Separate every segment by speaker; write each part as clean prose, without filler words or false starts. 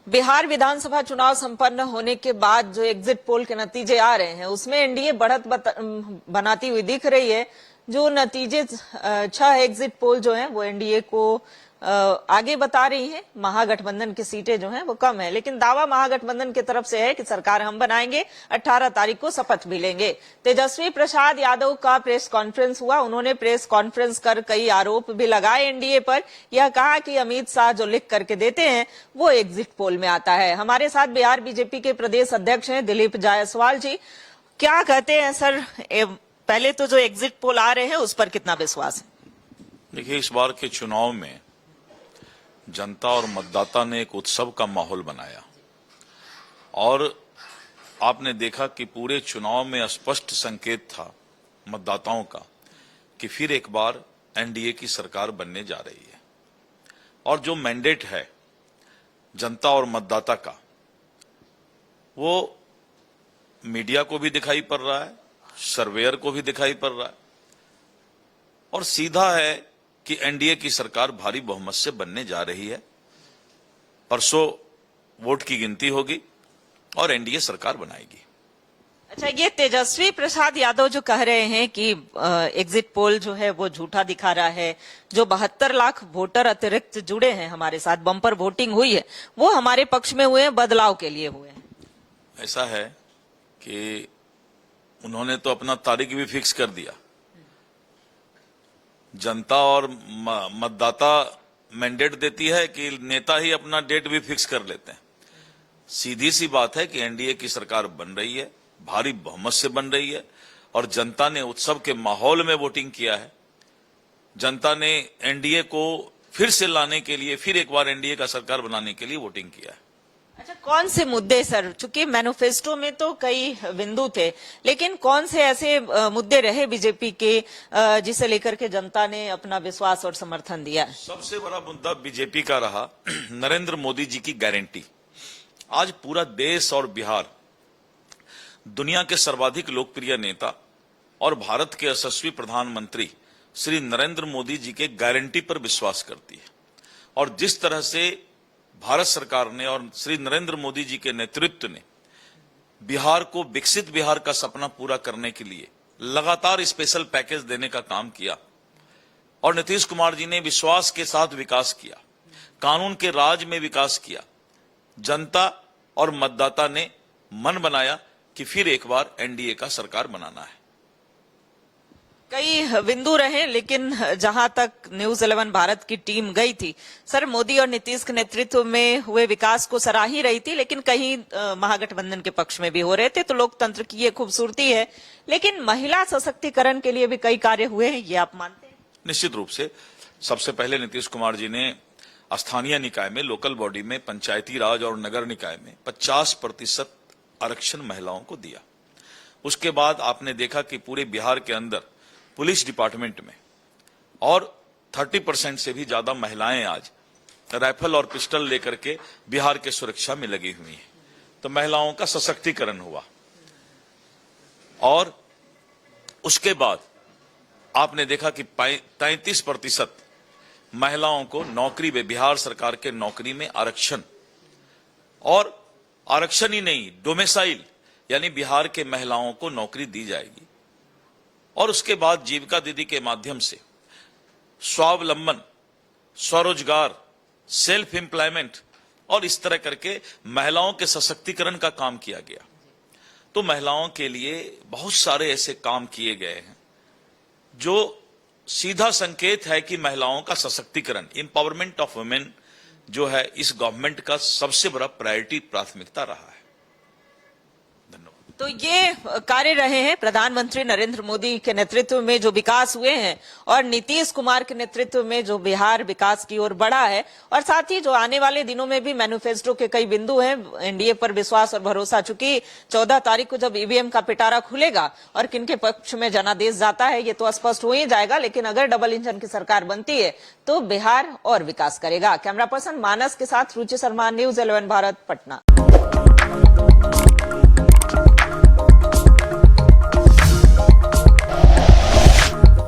Speaker 1: बिहार विधानसभा चुनाव संपन्न होने के बाद जो एग्जिट पोल के नतीजे आ रहे हैं उसमें एनडीए बढ़त बनाती हुई दिख रही है। जो नतीजे 6 एग्जिट पोल जो हैं वो एनडीए को आगे बता रही हैं। महागठबंधन की सीटें जो हैं वो कम है, लेकिन दावा महागठबंधन की तरफ से है कि सरकार हम बनाएंगे। 18 तारीख को शपथ भी लेंगे। तेजस्वी प्रसाद यादव का प्रेस कॉन्फ्रेंस हुआ। उन्होंने प्रेस कॉन्फ्रेंस कर कई आरोप भी लगाए एनडीए पर। यह कहा कि अमित शाह जो लिख करके देते हैं वो एग्जिट पोल में आता है। हमारे साथ बिहार बीजेपी के प्रदेश अध्यक्ष हैं दिलीप जायसवाल जी। क्या कहते हैं सर, पहले तो जो एग्जिट पोल आ रहे हैं उस पर कितना विश्वास है?
Speaker 2: देखिए, इस बार के चुनाव में जनता और मतदाता ने एक उत्सव का माहौल बनाया और आपने देखा कि पूरे चुनाव में स्पष्ट संकेत था मतदाताओं का कि फिर एक बार एनडीए की सरकार बनने जा रही है। और जो मैंडेट है जनता और मतदाता का, वो मीडिया को भी दिखाई पड़ रहा है, सर्वेयर को भी दिखाई पड़ रहा है और सीधा है कि एनडीए की सरकार भारी बहुमत से बनने जा रही है। परसों वोट की गिनती होगी और एनडीए सरकार बनाएगी।
Speaker 1: अच्छा, ये तेजस्वी प्रसाद यादव जो कह रहे हैं कि एग्जिट पोल जो है वो झूठा दिखा रहा है, जो 72 लाख वोटर अतिरिक्त जुड़े हैं हमारे साथ, बम्पर वोटिंग हुई है, वो हमारे पक्ष में हुए हैं, बदलाव के लिए हुए हैं।
Speaker 2: ऐसा है कि उन्होंने तो अपना तारीख भी फिक्स कर दिया। जनता और मतदाता मैंडेट देती है कि नेता ही अपना डेट भी फिक्स कर लेते हैं। सीधी सी बात है कि एनडीए की सरकार बन रही है, भारी बहुमत से बन रही है और जनता ने उत्सव के माहौल में वोटिंग किया है। जनता ने एनडीए को फिर से लाने के लिए, फिर एक बार एनडीए का सरकार बनाने के लिए वोटिंग किया है।
Speaker 1: अच्छा, कौन से मुद्दे सर, चूंकि मैनिफेस्टो में तो कई बिंदु थे, लेकिन कौन से ऐसे मुद्दे रहे बीजेपी के जिसे लेकर के जनता ने अपना विश्वास और समर्थन दिया?
Speaker 2: सबसे बड़ा मुद्दा बीजेपी का रहा नरेंद्र मोदी जी की गारंटी। आज पूरा देश और बिहार दुनिया के सर्वाधिक लोकप्रिय नेता और भारत के यशस्वी प्रधानमंत्री श्री नरेंद्र मोदी जी के गारंटी पर विश्वास करती है। और जिस तरह से भारत सरकार ने और श्री नरेंद्र मोदी जी के नेतृत्व ने बिहार को विकसित बिहार का सपना पूरा करने के लिए लगातार स्पेशल पैकेज देने का काम किया और नीतीश कुमार जी ने विश्वास के साथ विकास किया, कानून के राज में विकास किया, जनता और मतदाता ने मन बनाया कि फिर एक बार एनडीए का सरकार बनाना है।
Speaker 1: कई बिंदु रहे, लेकिन जहां तक न्यूज 11 भारत की टीम गई थी सर, मोदी और नीतीश के नेतृत्व में हुए विकास को सराह ही रही थी, लेकिन कहीं महागठबंधन के पक्ष में भी हो रहे थे। तो लोकतंत्र की ये खूबसूरती है, लेकिन महिला सशक्तिकरण के लिए भी कई कार्य हुए हैं, ये आप मानते हैं?
Speaker 2: निश्चित रूप से। सबसे पहले नीतीश कुमार जी ने स्थानीय निकाय में, लोकल बॉडी में, पंचायती राज और नगर निकाय में 50% आरक्षण महिलाओं को दिया। उसके बाद आपने देखा कि पूरे बिहार के अंदर पुलिस डिपार्टमेंट में और 30% से भी ज्यादा महिलाएं आज राइफल और पिस्टल लेकर के बिहार के सुरक्षा में लगी हुई हैं। तो महिलाओं का सशक्तिकरण हुआ। और उसके बाद आपने देखा कि 33% महिलाओं को नौकरी में, बिहार सरकार के नौकरी में आरक्षण, और आरक्षण ही नहीं, डोमिसाइल यानी बिहार के महिलाओं को नौकरी दी जाएगी। और उसके बाद जीविका दीदी के माध्यम से स्वावलंबन, स्वरोजगार, सेल्फ एम्प्लॉयमेंट और इस तरह करके महिलाओं के सशक्तिकरण का काम किया गया। तो महिलाओं के लिए बहुत सारे ऐसे काम किए गए हैं जो सीधा संकेत है कि महिलाओं का सशक्तिकरण, एम्पावरमेंट ऑफ वुमेन जो है इस गवर्नमेंट का सबसे बड़ा प्रायोरिटी, प्राथमिकता रहा है।
Speaker 1: तो ये कार्य रहे हैं प्रधानमंत्री नरेंद्र मोदी के नेतृत्व में जो विकास हुए हैं और नीतीश कुमार के नेतृत्व में जो बिहार विकास की ओर बढ़ा है। और साथ ही जो आने वाले दिनों में भी मैनिफेस्टो के कई बिंदु हैं, एनडीए पर विश्वास और भरोसा। चूंकि 14 तारीख को जब ईवीएम का पिटारा खुलेगा और किनके पक्ष में जनादेश जाता है ये तो स्पष्ट हो ही जाएगा, लेकिन अगर डबल इंजन की सरकार बनती है तो बिहार और विकास करेगा। कैमरा पर्सन मानस के साथ Ruchi Sharma, news 11 Bharat, Patna.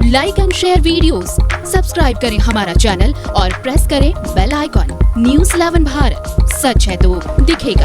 Speaker 3: Like and share videos, subscribe करें हमारा चैनल और प्रेस करें बेल आइकॉन। न्यूज़ 11 भारत, सच है तो दिखेगा।